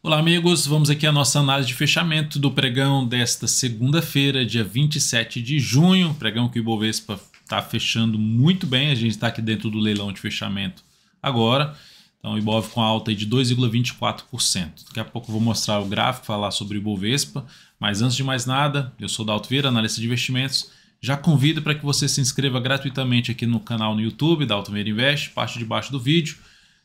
Olá amigos, vamos aqui à nossa análise de fechamento do pregão desta segunda-feira, dia 27 de junho, pregão que o Ibovespa está fechando muito bem, a gente está aqui dentro do leilão de fechamento agora, então o Ibov com alta de 2,24%. Daqui a pouco eu vou mostrar o gráfico, falar sobre o Ibovespa, mas antes de mais nada, eu sou Dalto Vieira, analista de investimentos, já convido para que você se inscreva gratuitamente aqui no canal no YouTube, Dalto Vieira Invest, parte de baixo do vídeo.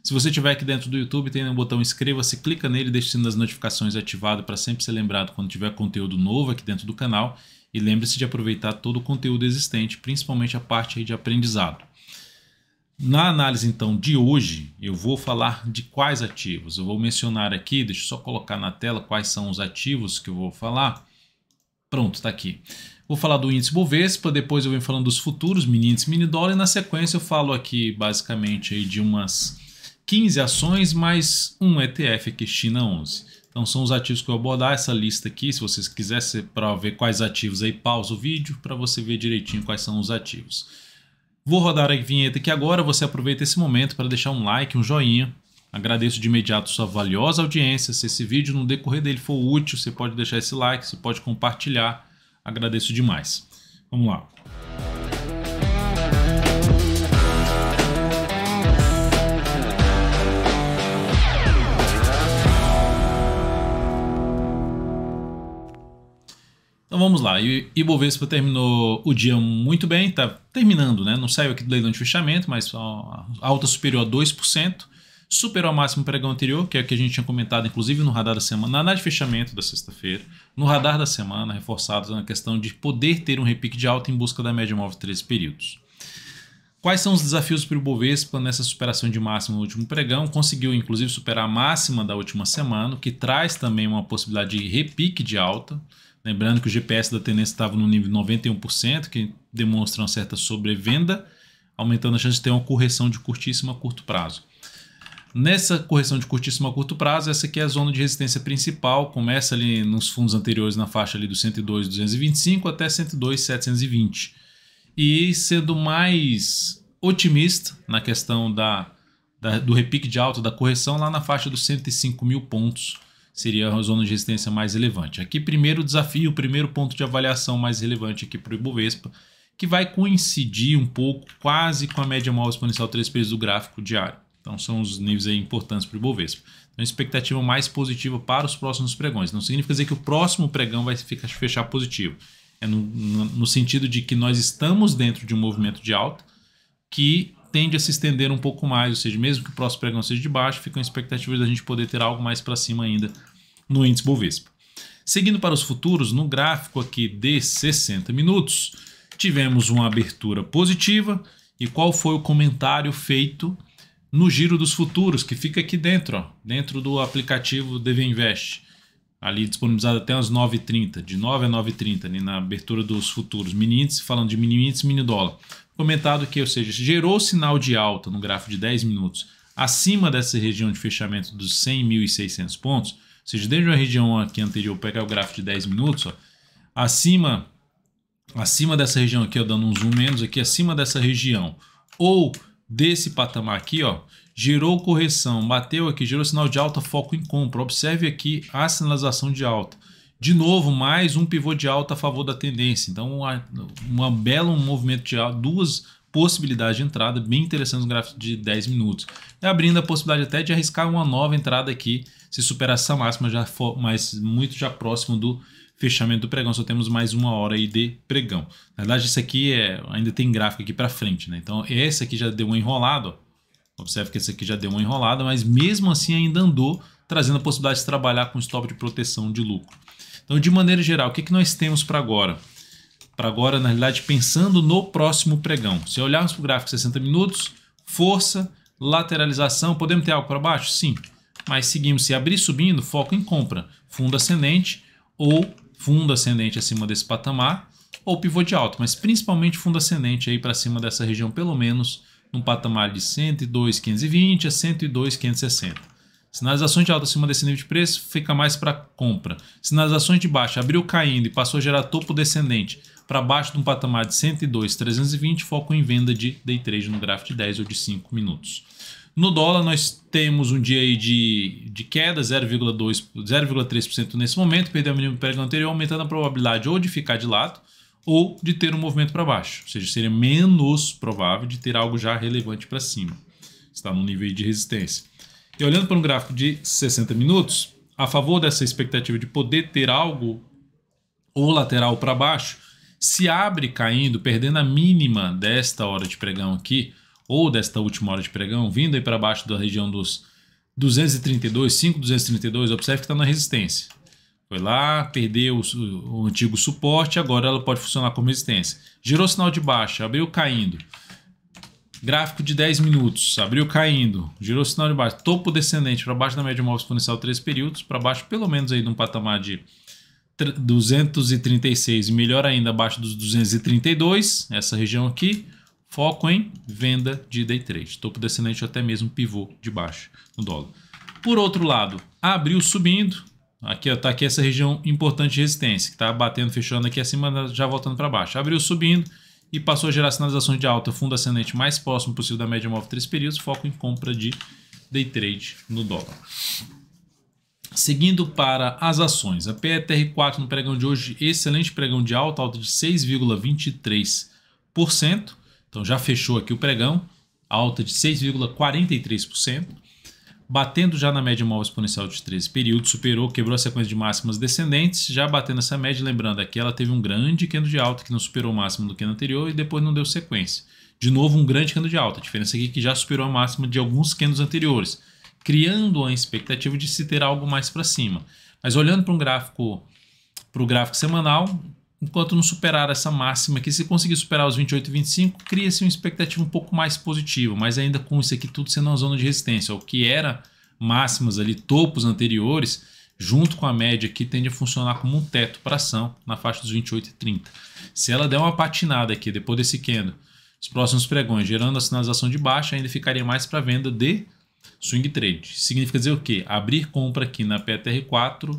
Se você estiver aqui dentro do YouTube, tem um botão inscreva-se, clica nele, deixe o sino das notificações ativado para sempre ser lembrado quando tiver conteúdo novo aqui dentro do canal. E lembre-se de aproveitar todo o conteúdo existente, principalmente a parte aí de aprendizado. Na análise então de hoje, eu vou falar de quais ativos. Eu vou mencionar aqui, deixa eu só colocar na tela quais são os ativos que eu vou falar. Pronto, está aqui. Vou falar do índice Bovespa, depois eu venho falando dos futuros, mini índice, mini dólar, e na sequência eu falo aqui basicamente aí de umas 15 ações mais um ETF aqui, China 11. Então são os ativos que eu vou abordar, essa lista aqui. Se vocês quiserem para ver quais ativos aí, pausa o vídeo para você ver direitinho quais são os ativos. Vou rodar a vinheta aqui agora, você aproveita esse momento para deixar um like, um joinha. Agradeço de imediato sua valiosa audiência. Se esse vídeo no decorrer dele for útil, você pode deixar esse like, você pode compartilhar. Agradeço demais. Vamos lá. Então vamos lá, e Ibovespa terminou o dia muito bem, está terminando, né? Não saiu aqui do leilão de fechamento, mas alta superior a 2%, superou a máxima pregão anterior, que é o que a gente tinha comentado, inclusive no radar da semana, na análise de fechamento da sexta-feira, no radar da semana, reforçado na questão de poder ter um repique de alta em busca da média móvel de 13 períodos. Quais são os desafios para o Ibovespa nessa superação de máxima no último pregão? Conseguiu inclusive superar a máxima da última semana, o que traz também uma possibilidade de repique de alta. Lembrando que o GPS da tendência estava no nível de 91%, que demonstra uma certa sobrevenda, aumentando a chance de ter uma correção de curtíssimo a curto prazo. Nessa correção de curtíssimo a curto prazo, essa aqui é a zona de resistência principal, começa ali nos fundos anteriores na faixa ali do 102.225 até 102.720. E sendo mais otimista na questão do repique de alta, da correção, lá na faixa dos 105 mil pontos, seria a zona de resistência mais relevante. Aqui primeiro desafio, o primeiro ponto de avaliação mais relevante aqui para o Ibovespa, que vai coincidir um pouco quase com a média móvel exponencial 3 pesos do gráfico diário. Então são os níveis aí importantes para o Ibovespa. Então expectativa mais positiva para os próximos pregões. Não significa dizer que o próximo pregão vai fechar positivo. É no sentido de que nós estamos dentro de um movimento de alta que tende a se estender um pouco mais, ou seja, mesmo que o próximo pregão seja de baixo, ficam expectativas da gente poder ter algo mais para cima ainda no índice Bovespa. Seguindo para os futuros, no gráfico aqui de 60 minutos, tivemos uma abertura positiva. E qual foi o comentário feito no giro dos futuros, que fica aqui dentro, dentro do aplicativo DV Invest, ali disponibilizado até as 9h30, de 9 a 9h30, ali na abertura dos futuros, mini índice, falando de mini índice, mini dólar. Comentado que, ou seja, gerou sinal de alta no gráfico de 10 minutos acima dessa região de fechamento dos 100.600 pontos, ou seja, desde uma região aqui anterior, pegar o gráfico de 10 minutos, ó, acima dessa região aqui, ó, dando um zoom menos aqui, acima dessa região, ou desse patamar aqui, ó, gerou correção, bateu aqui, gerou sinal de alta, foco em compra. Observe aqui a sinalização de alta. De novo, mais um pivô de alta a favor da tendência. Então, um belo movimento de alta, duas possibilidades de entrada bem interessantes no gráfico de 10 minutos. E abrindo a possibilidade até de arriscar uma nova entrada aqui, se superar essa máxima, já for, mas muito já próximo do fechamento do pregão. Só temos mais uma hora aí de pregão. Na verdade, isso aqui ainda tem gráfico aqui para frente, né? Então, esse aqui já deu uma enrolada, ó. Observe que esse aqui já deu uma enrolada, mas mesmo assim ainda andou, trazendo a possibilidade de trabalhar com stop de proteção de lucro. Então, de maneira geral, o que nós temos para agora? Para agora, na realidade, pensando no próximo pregão. Se olharmos para o gráfico de 60 minutos, força, lateralização, podemos ter algo para baixo? Sim. Mas seguimos, se abrir subindo, foco em compra. Fundo ascendente ou fundo ascendente acima desse patamar ou pivô de alta, mas principalmente fundo ascendente aí para cima dessa região, pelo menos num patamar de 102.520 a 102.560. Sinalizações de alta acima desse nível de preço fica mais para compra. Sinalizações de baixa, abriu caindo e passou a gerar topo descendente para baixo de um patamar de 102.320, foco em venda de day trade no gráfico de 10 ou de 5 minutos. No dólar, nós temos um dia aí de queda, 0,3% nesse momento, perdeu o mínimo do pregão anterior, aumentando a probabilidade ou de ficar de lado ou de ter um movimento para baixo. Ou seja, seria menos provável de ter algo já relevante para cima. Está no nível de resistência. E olhando para um gráfico de 60 minutos, a favor dessa expectativa de poder ter algo ou lateral para baixo, se abre caindo, perdendo a mínima desta hora de pregão aqui, ou desta última hora de pregão, vindo aí para baixo da região dos 232, 5,232, observe que está na resistência. Foi lá, perdeu o antigo suporte, agora ela pode funcionar como resistência. Girou sinal de baixa, abriu caindo. Gráfico de 10 minutos, abriu caindo, girou sinal de baixa. Topo descendente para baixo da média móvel exponencial 3 períodos, para baixo pelo menos aí de um patamar de 236 e melhor ainda abaixo dos 232, essa região aqui. Foco em venda de day trade, topo descendente ou até mesmo pivô de baixo no dólar. Por outro lado, abriu subindo, aqui está aqui essa região importante de resistência, que está batendo, fechando aqui acima, já voltando para baixo. Abriu subindo e passou a gerar sinalizações de alta, fundo ascendente mais próximo possível da média móvel 3 períodos, foco em compra de day trade no dólar. Seguindo para as ações, a PETR4 no pregão de hoje, excelente pregão de alta de 6,23%. Então já fechou aqui o pregão, alta de 6,43%, batendo já na média móvel exponencial de 13 períodos, superou, quebrou a sequência de máximas descendentes, já batendo essa média, lembrando aqui ela teve um grande candle de alta que não superou o máximo do candle anterior e depois não deu sequência. De novo um grande candle de alta, a diferença aqui é que já superou a máxima de alguns candles anteriores, criando a expectativa de se ter algo mais para cima. Mas olhando para o gráfico semanal, enquanto não superar essa máxima aqui, se conseguir superar os 28 e 25, cria-se uma expectativa um pouco mais positiva, mas ainda com isso aqui tudo sendo uma zona de resistência. O que era máximas ali, topos anteriores, junto com a média aqui, tende a funcionar como um teto para ação na faixa dos 28 e 30. Se ela der uma patinada aqui depois desse candle, os próximos pregões, gerando a sinalização de baixa, ainda ficaria mais para venda de swing trade. Significa dizer o quê? Abrir compra aqui na PETR4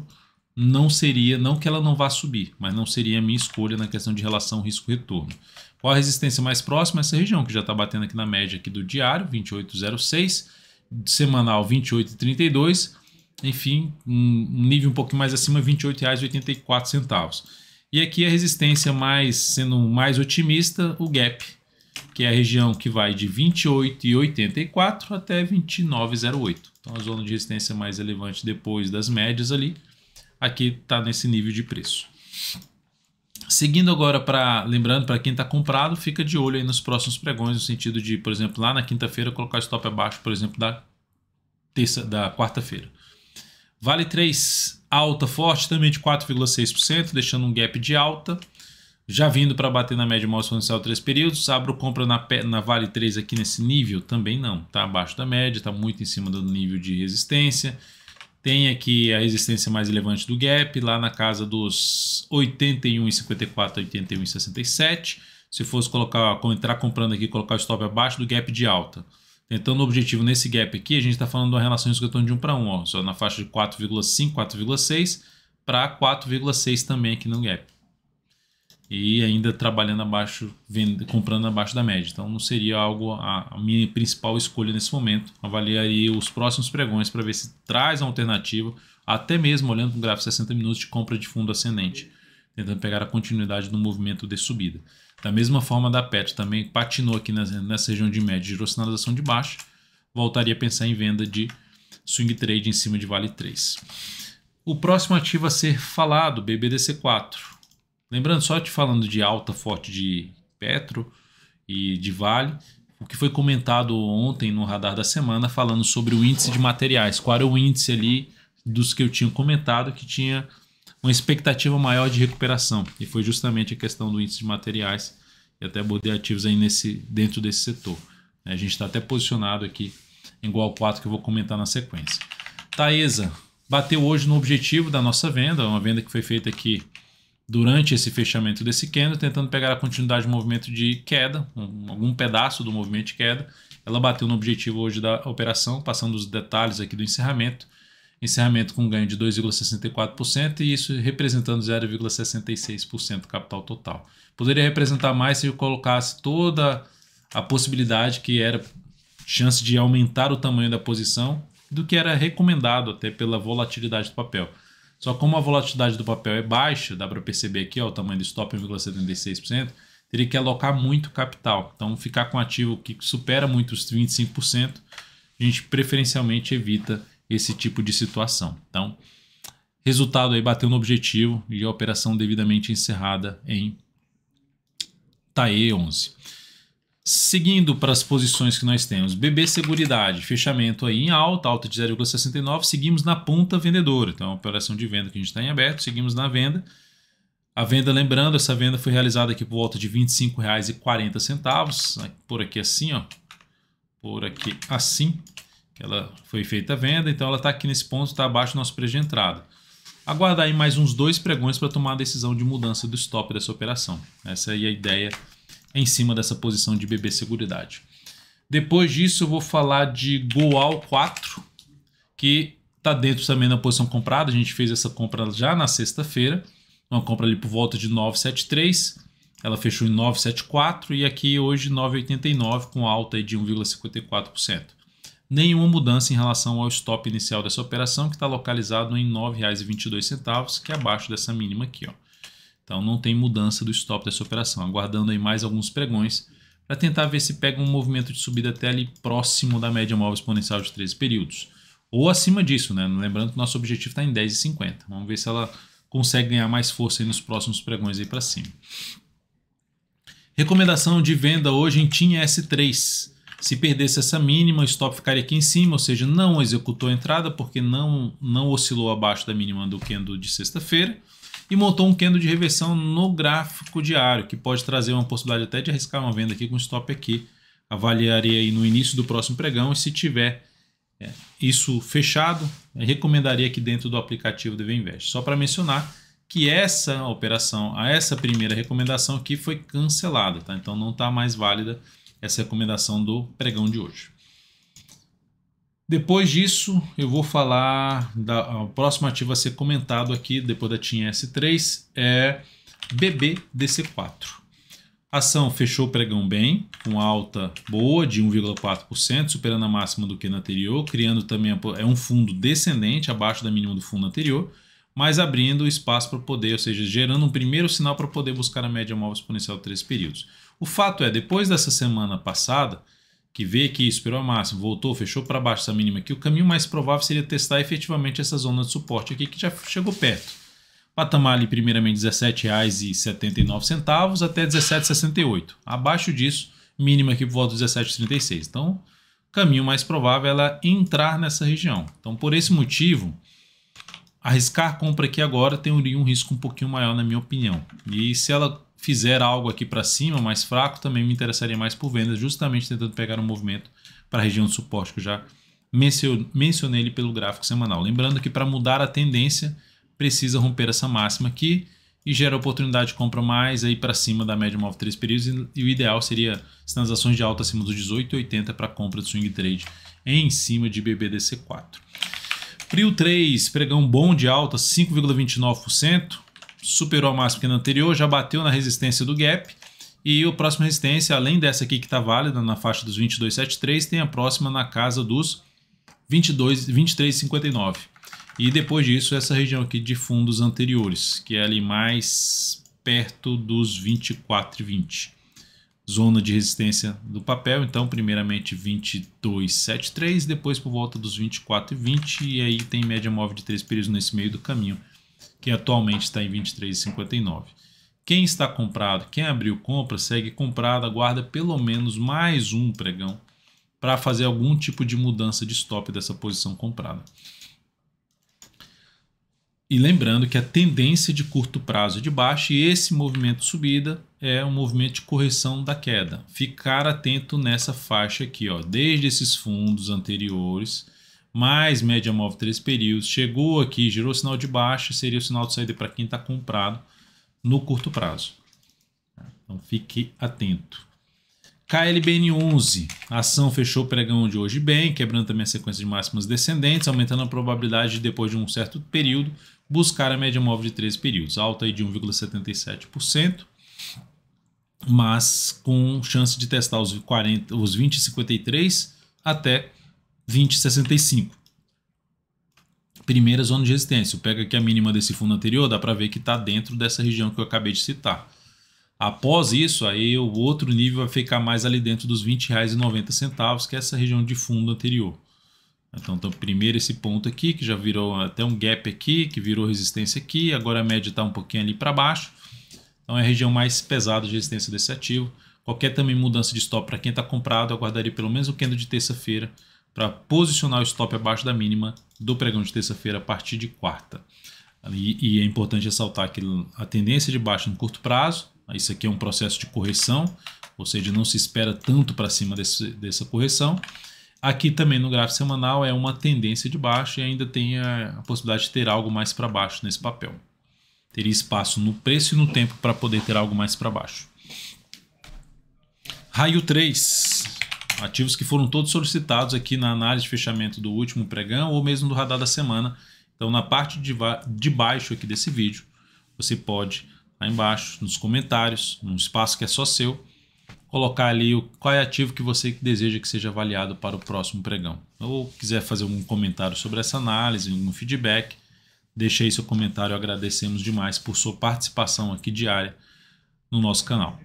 não seria, não que ela não vá subir, mas não seria a minha escolha na questão de relação risco-retorno. Qual a resistência mais próxima? Essa região que já está batendo aqui na média aqui do diário, 28,06, semanal 28,32, enfim, um nível um pouquinho mais acima, R$ 28,84. E aqui a resistência sendo mais otimista, o gap, que é a região que vai de 28,84 até 29,08. Então a zona de resistência mais relevante depois das médias ali, aqui está nesse nível de preço. Seguindo agora, lembrando para quem está comprado, fica de olho aí nos próximos pregões, no sentido de, por exemplo, lá na quinta-feira colocar stop abaixo, por exemplo, da quarta-feira. Vale 3, alta forte, também de 4,6%, deixando um gap de alta, já vindo para bater na média móvel exponencial 3 períodos. Abro compra na Vale 3 aqui nesse nível? Também não, está abaixo da média, está muito em cima do nível de resistência. Tem aqui a resistência mais relevante do gap, lá na casa dos 81,54 a 81,67. Se fosse entrar comprando aqui, colocar o stop abaixo do gap de alta. Tentando o objetivo nesse gap aqui, a gente está falando de uma relação de risco-retorno de 1 para 1, ó, só na faixa de 4,5, 4,6 para 4,6 também aqui no gap. E ainda trabalhando abaixo, comprando abaixo da média. Então não seria algo a minha principal escolha nesse momento. Avaliaria os próximos pregões para ver se traz uma alternativa, até mesmo olhando para o gráfico 60 minutos de compra de fundo ascendente, tentando pegar a continuidade do movimento de subida. Da mesma forma da PET, também patinou aqui nessa região de média, girou sinalização de baixa, voltaria a pensar em venda de swing trade em cima de Vale 3. O próximo ativo a ser falado, BBDC4. Lembrando, só te falando de alta forte de Petro e de Vale, o que foi comentado ontem no radar da semana, falando sobre o índice de materiais. Qual era o índice ali dos que eu tinha comentado que tinha uma expectativa maior de recuperação? E foi justamente a questão do índice de materiais, e até abordei ativos aí dentro desse setor. A gente está até posicionado aqui em igual 4 que eu vou comentar na sequência. Taesa bateu hoje no objetivo da nossa venda, uma venda que foi feita aqui durante esse fechamento desse candle, tentando pegar a continuidade do movimento de queda, algum pedaço do movimento de queda. Ela bateu no objetivo hoje da operação, passando os detalhes aqui do encerramento. Encerramento com ganho de 2,64% e isso representando 0,66% do capital total. Poderia representar mais se eu colocasse toda a possibilidade que era chance de aumentar o tamanho da posição do que era recomendado até pela volatilidade do papel. Só como a volatilidade do papel é baixa, dá para perceber aqui, ó, o tamanho do stop 1,76%, teria que alocar muito capital. Então, ficar com ativo que supera muito os 25%, a gente preferencialmente evita esse tipo de situação. Então, resultado aí, bateu no objetivo e a operação devidamente encerrada em TAE 11. Seguindo para as posições que nós temos, BB Seguridade, fechamento aí em alta de 0,69, seguimos na ponta vendedora, então é uma operação de venda que a gente está em aberto, seguimos na venda. A venda, lembrando, essa venda foi realizada aqui por volta de R$ 25,40, por aqui assim, ó, por aqui assim, que ela foi feita a venda, então ela está aqui nesse ponto, está abaixo do nosso preço de entrada. Aguardar aí mais uns 2 pregões para tomar a decisão de mudança do stop dessa operação. Essa aí é a ideia em cima dessa posição de BB Seguridade. Depois disso eu vou falar de Goal 4, que está dentro também da posição comprada. A gente fez essa compra já na sexta-feira, uma compra ali por volta de 9,73, ela fechou em 9,74 e aqui hoje 9,89 com alta aí de 1,54%. Nenhuma mudança em relação ao stop inicial dessa operação, que está localizado em R$ 9,22, que é abaixo dessa mínima aqui, ó. Então não tem mudança do stop dessa operação, aguardando aí mais alguns pregões para tentar ver se pega um movimento de subida até ali próximo da média móvel exponencial de 13 períodos. Ou acima disso, né? Lembrando que nosso objetivo está em 10,50. Vamos ver se ela consegue ganhar mais força aí nos próximos pregões aí para cima. Recomendação de venda hoje em TIM S3. Se perdesse essa mínima, o stop ficaria aqui em cima, ou seja, não executou a entrada porque não oscilou abaixo da mínima do candle de sexta-feira. E montou um candle de reversão no gráfico diário, que pode trazer uma possibilidade até de arriscar uma venda aqui com stop aqui. Avaliaria aí no início do próximo pregão e se tiver isso fechado, recomendaria aqui dentro do aplicativo DV Invest. Só para mencionar que essa operação, essa primeira recomendação aqui foi cancelada, tá? Então não está mais válida essa recomendação do pregão de hoje. Depois disso, eu vou falar o próximo ativo a ser comentado aqui, depois da TIM S3, é BBDC4. A ação fechou o pregão bem, com alta boa de 1,4%, superando a máxima do que no anterior, criando também um fundo descendente abaixo da mínima do fundo anterior, mas abrindo espaço para poder, ou seja, gerando um primeiro sinal para poder buscar a média móvel exponencial de 3 períodos. O fato é, depois dessa semana passada, que veio aqui, esperou a máxima, voltou, fechou para baixo essa mínima aqui, o caminho mais provável seria testar efetivamente essa zona de suporte aqui, que já chegou perto. Patamar ali primeiramente R$ 17,79 até R$ 17,68. Abaixo disso, mínima aqui por volta de R$ 17,36. Então, o caminho mais provável é ela entrar nessa região. Então, por esse motivo, arriscar a compra aqui agora tem um risco um pouquinho maior, na minha opinião. E se ela fizer algo aqui para cima, mais fraco, também me interessaria mais por vendas, justamente tentando pegar um movimento para a região de suporte que eu já mencionei ele pelo gráfico semanal. Lembrando que para mudar a tendência, precisa romper essa máxima aqui e gera oportunidade de compra mais aí para cima da média móvel 3 períodos, e o ideal seria sinalizações de alta acima dos 18,80 para compra de swing trade em cima de BBDC4. Prio 3, pregão bom de alta, 5,29%, superou a máxima que no anterior, já bateu na resistência do gap, e a próxima resistência, além dessa aqui que está válida na faixa dos 22,73, tem a próxima na casa dos 23,59. E depois disso, essa região aqui de fundos anteriores, que é ali mais perto dos 24,20. Zona de resistência do papel, então primeiramente 22,73, depois por volta dos 24,20, e aí tem média móvel de 3 períodos nesse meio do caminho, que atualmente está em 23,59. Quem está comprado, quem abriu compra, segue comprado, aguarda pelo menos mais um pregão para fazer algum tipo de mudança de stop dessa posição comprada. E lembrando que a tendência de curto prazo é de baixa e esse movimento de subida é um movimento de correção da queda. Ficar atento nessa faixa aqui, ó, desde esses fundos anteriores, mais média móvel 3 períodos, chegou aqui, gerou sinal de baixa, seria o sinal de saída para quem está comprado no curto prazo. Então fique atento. KLBN11, a ação fechou o pregão de hoje bem, quebrando também a sequência de máximas descendentes, aumentando a probabilidade de, depois de um certo período, buscar a média móvel de 13 períodos, alta aí de 1,77%, mas com chance de testar os 20,53 até 20,65. Primeira zona de resistência. Eu pego aqui a mínima desse fundo anterior, dá para ver que está dentro dessa região que eu acabei de citar. Após isso, aí o outro nível vai ficar mais ali dentro dos R$ 20,90, que é essa região de fundo anterior. Então, primeiro esse ponto aqui, que já virou até um gap aqui, que virou resistência aqui, agora a média está um pouquinho ali para baixo. Então é a região mais pesada de resistência desse ativo. Qualquer também mudança de stop para quem está comprado, eu aguardaria pelo menos o candle de terça-feira para posicionar o stop abaixo da mínima do pregão de terça-feira a partir de quarta. E é importante ressaltar que a tendência de baixa no curto prazo, isso aqui é um processo de correção, ou seja, não se espera tanto para cima dessa correção. Aqui também no gráfico semanal é uma tendência de baixa e ainda tem a possibilidade de ter algo mais para baixo nesse papel. Teria espaço no preço e no tempo para poder ter algo mais para baixo. Raio 3. Ativos que foram todos solicitados aqui na análise de fechamento do último pregão ou mesmo do radar da semana. Então, na parte de baixo aqui desse vídeo, você pode, lá embaixo, nos comentários, num espaço que é só seu, colocar ali qual é ativo que você deseja que seja avaliado para o próximo pregão. Ou quiser fazer algum comentário sobre essa análise, um feedback, deixe aí seu comentário. Agradecemos demais por sua participação aqui diária no nosso canal.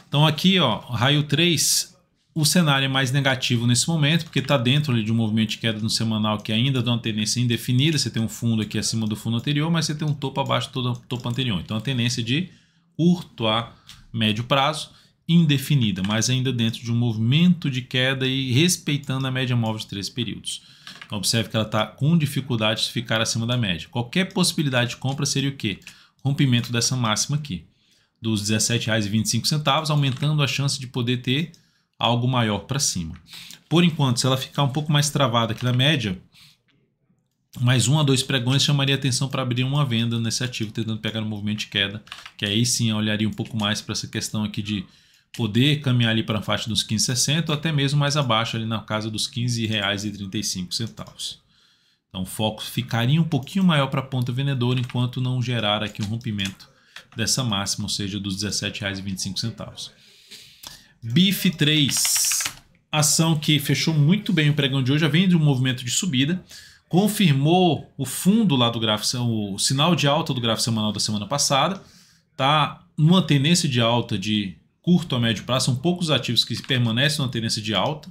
Então aqui, ó, raio 3, o cenário é mais negativo nesse momento, porque está dentro ali de um movimento de queda no semanal que ainda dá uma tendência indefinida. Você tem um fundo aqui acima do fundo anterior, mas você tem um topo abaixo do topo anterior. Então a tendência de curto a médio prazo indefinida, mas ainda dentro de um movimento de queda e respeitando a média móvel de 3 períodos. Então, observe que ela está com dificuldade de ficar acima da média. Qualquer possibilidade de compra seria o quê? Rompimento dessa máxima aqui, dos R$ 17,25, aumentando a chance de poder ter algo maior para cima. Por enquanto, se ela ficar um pouco mais travada aqui na média, mais 1 a 2 pregões chamaria atenção para abrir uma venda nesse ativo, tentando pegar no movimento de queda, que aí sim eu olharia um pouco mais para essa questão aqui de poder caminhar ali para a faixa dos 15,60 ou até mesmo mais abaixo ali na casa dos R$ 15,35. Então o foco ficaria um pouquinho maior para a ponta vendedora enquanto não gerar aqui um rompimento dessa máxima, ou seja, dos R$ 17,25. BIF 3, ação que fechou muito bem o pregão de hoje, já vem de um movimento de subida, confirmou o fundo lá do gráfico, o sinal de alta do gráfico semanal da semana passada, está numa tendência de alta de curto a médio prazo. São poucos ativos que permanecem na tendência de alta.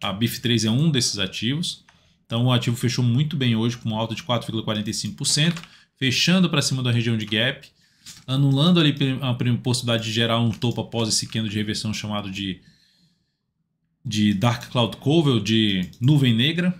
A BIF3 é um desses ativos. Então o ativo fechou muito bem hoje, com uma alta de 4,45%, fechando para cima da região de gap, anulando ali a possibilidade de gerar um topo após esse candle de reversão chamado de Dark Cloud Cover, de nuvem negra.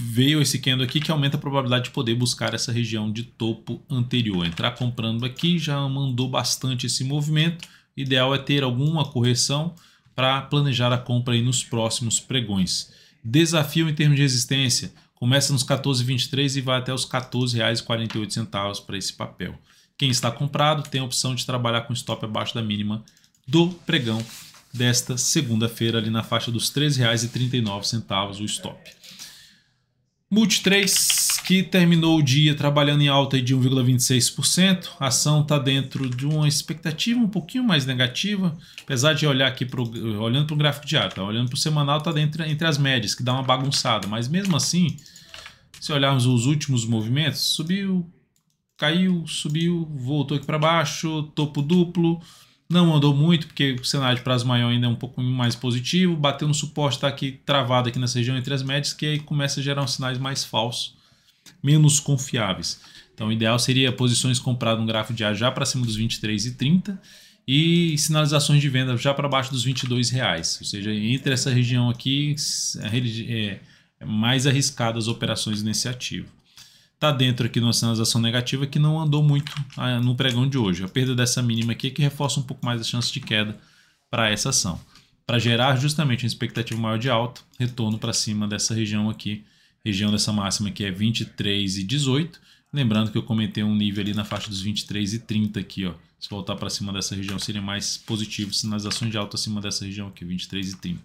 Veio esse candle aqui que aumenta a probabilidade de poder buscar essa região de topo anterior. Entrar comprando aqui já mandou bastante esse movimento. O ideal é ter alguma correção para planejar a compra aí nos próximos pregões. Desafio em termos de resistência começa nos 14,23 e vai até os R$ 14,48 para esse papel. Quem está comprado tem a opção de trabalhar com stop abaixo da mínima do pregão desta segunda-feira, ali na faixa dos R$ 13,39 o stop. Multi 3, que terminou o dia trabalhando em alta de 1,26%. A ação está dentro de uma expectativa um pouquinho mais negativa, apesar de olhar aqui olhando para o gráfico diário, tá? Olhando para o semanal, está entre as médias, que dá uma bagunçada, mas mesmo assim, se olharmos os últimos movimentos, subiu, caiu, subiu, voltou aqui para baixo, topo duplo. Não andou muito, porque o cenário de prazo maior ainda é um pouco mais positivo. Bateu no suporte, está aqui travado aqui nessa região entre as médias, que aí começa a gerar uns sinais mais falsos, menos confiáveis. Então o ideal seria posições compradas no gráfico diário já para cima dos 23,30 e sinalizações de venda já para baixo dos R$22. Ou seja, entre essa região aqui é mais arriscadas as operações nesse ativo. Está dentro aqui de uma sinalização negativa que não andou muito no pregão de hoje. A perda dessa mínima aqui é que reforça um pouco mais a chance de queda para essa ação. Para gerar justamente uma expectativa maior de alta, retorno para cima dessa região aqui, região dessa máxima que é 23,18. Lembrando que eu comentei um nível ali na faixa dos 23,30 aqui, ó. Se voltar para cima dessa região seria mais positivo, sinalizações de alta acima dessa região aqui, 23,30.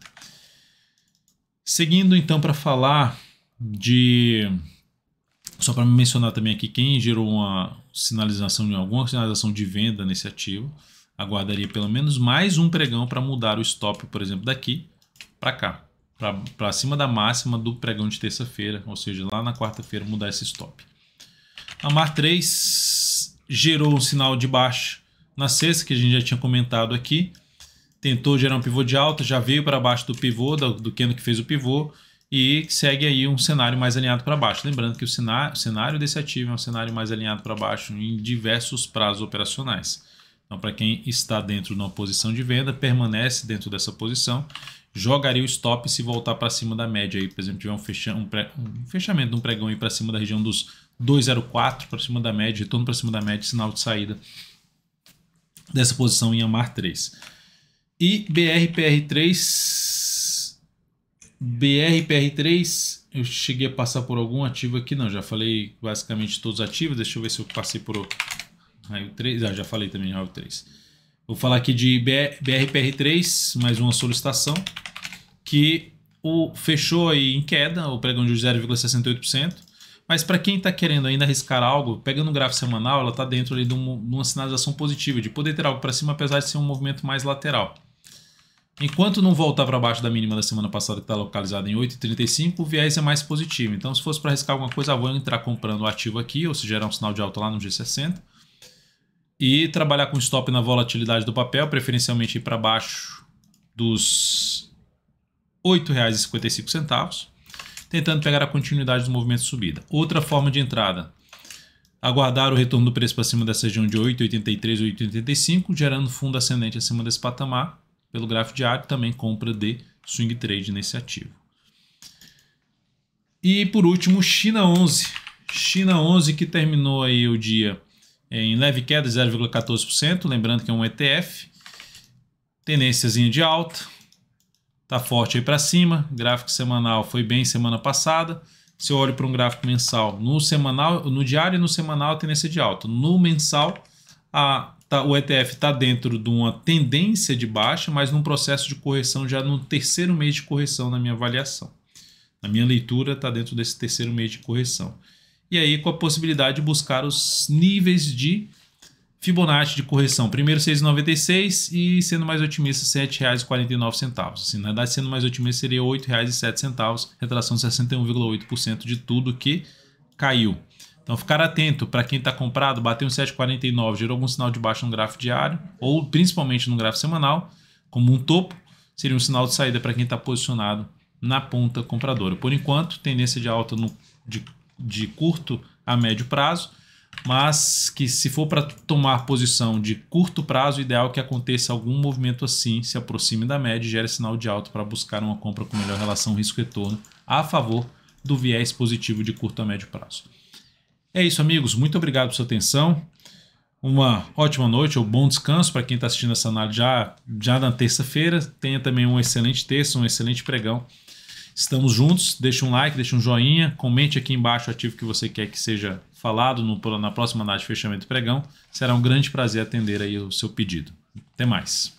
Seguindo então para falar de... Só para mencionar também aqui, quem gerou alguma sinalização de venda nesse ativo, aguardaria pelo menos mais um pregão para mudar o stop, por exemplo, daqui para cá, para cima da máxima do pregão de terça-feira, ou seja, lá na quarta-feira mudar esse stop. A MAR 3 gerou um sinal de baixa na sexta, que a gente já tinha comentado aqui. Tentou gerar um pivô de alta, já veio para baixo do pivô, do candle que fez o pivô, e segue aí um cenário mais alinhado para baixo. Lembrando que o cenário desse ativo é um cenário mais alinhado para baixo em diversos prazos operacionais. Então, para quem está dentro de uma posição de venda, permanece dentro dessa posição, jogaria o stop se voltar para cima da média. Aí, por exemplo, tiver um fechamento de um pregão para cima da região dos 2,04, para cima da média, retorno para cima da média, sinal de saída dessa posição em AMAR 3. E BRPR3, eu cheguei a passar por algum ativo aqui, não, já falei basicamente todos os ativos, deixa eu ver se eu passei por raio 3, já falei também raio 3. Vou falar aqui de BRPR3, mais uma solicitação, que fechou aí em queda, o pregão de 0,68%, mas para quem está querendo ainda arriscar algo, pegando o gráfico semanal, ela está dentro ali de uma sinalização positiva, de poder ter algo para cima, apesar de ser um movimento mais lateral. Enquanto não voltar para baixo da mínima da semana passada, que está localizada em 8,35, o viés é mais positivo. Então, se fosse para arriscar alguma coisa, vou entrar comprando o ativo aqui, ou se gerar um sinal de alta lá no G60. E trabalhar com stop na volatilidade do papel, preferencialmente ir para baixo dos R$ 8,55, tentando pegar a continuidade do movimento de subida. Outra forma de entrada, aguardar o retorno do preço para cima dessa região de 8,83 ou 8,85, gerando fundo ascendente acima desse patamar. Pelo gráfico diário, também compra de swing trade nesse ativo. E por último, China 11. China 11 que terminou aí o dia em leve queda, 0,14%. Lembrando que é um ETF. Tendênciazinha de alta. Está forte aí para cima. Gráfico semanal foi bem semana passada. Se eu olho para um gráfico mensal, no diário e no semanal, tendência de alta. No mensal, o ETF está dentro de uma tendência de baixa, mas num processo de correção já no terceiro mês de correção na minha avaliação. Na minha leitura está dentro desse terceiro mês de correção. E aí com a possibilidade de buscar os níveis de Fibonacci de correção. Primeiro 6,96 e sendo mais otimista R$ 7,49. Assim, na verdade, sendo mais otimista seria R$ 8,07, retração de 61,8% de tudo que caiu. Então, ficar atento para quem está comprado, bater um 7,49, gerou algum sinal de baixa no gráfico diário, ou principalmente no gráfico semanal, como um topo, seria um sinal de saída para quem está posicionado na ponta compradora. Por enquanto, tendência de alta de curto a médio prazo, mas que se for para tomar posição de curto prazo, o ideal é que aconteça algum movimento assim, se aproxime da média e gere sinal de alta para buscar uma compra com melhor relação risco-retorno a favor do viés positivo de curto a médio prazo. É isso, amigos. Muito obrigado por sua atenção. Uma ótima noite ou bom descanso para quem está assistindo essa análise já na terça-feira. Tenha também um excelente terça, um excelente pregão. Estamos juntos. Deixe um like, deixe um joinha. Comente aqui embaixo o ativo que você quer que seja falado na próxima análise de fechamento do pregão. Será um grande prazer atender aí o seu pedido. Até mais.